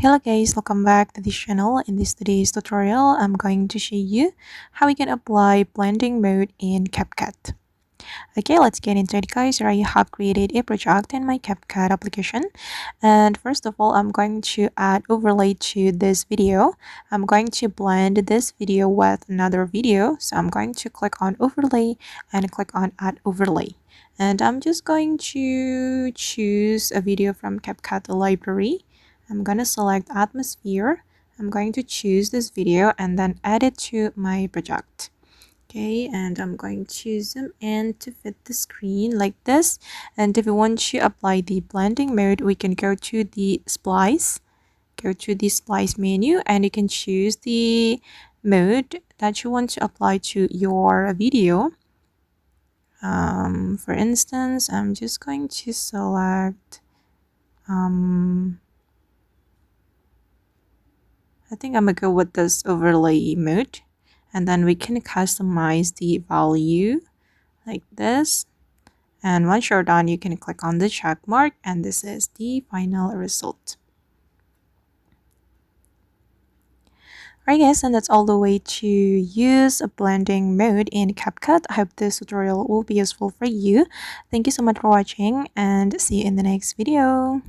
Hello guys, welcome back to this channel. In today's tutorial, I'm going to show you how we can apply blending mode in CapCut. Okay, let's get into it guys. Here I have created a project in my CapCut application. And first of all, I'm going to add overlay to this video. I'm going to blend this video with another video. So I'm going to click on overlay and click on add overlay. And I'm just going to choose a video from CapCut library. I'm going to select atmosphere. I'm going to choose this video and then add it to my project. Okay, and I'm going to zoom in to fit the screen like this. And if you want to apply the blending mode, we can go to the splice, menu, and you can choose the mode that you want to apply to your video. For instance, I'm just going to select I think I'm gonna go with this overlay mode, and then we can customize the value like this. And once you're done, you can click on the check mark, and this is the final result. Alright guys, and that's all the way to use a blending mode in CapCut. I hope this tutorial will be useful for you. Thank you so much for watching, and see you in the next video.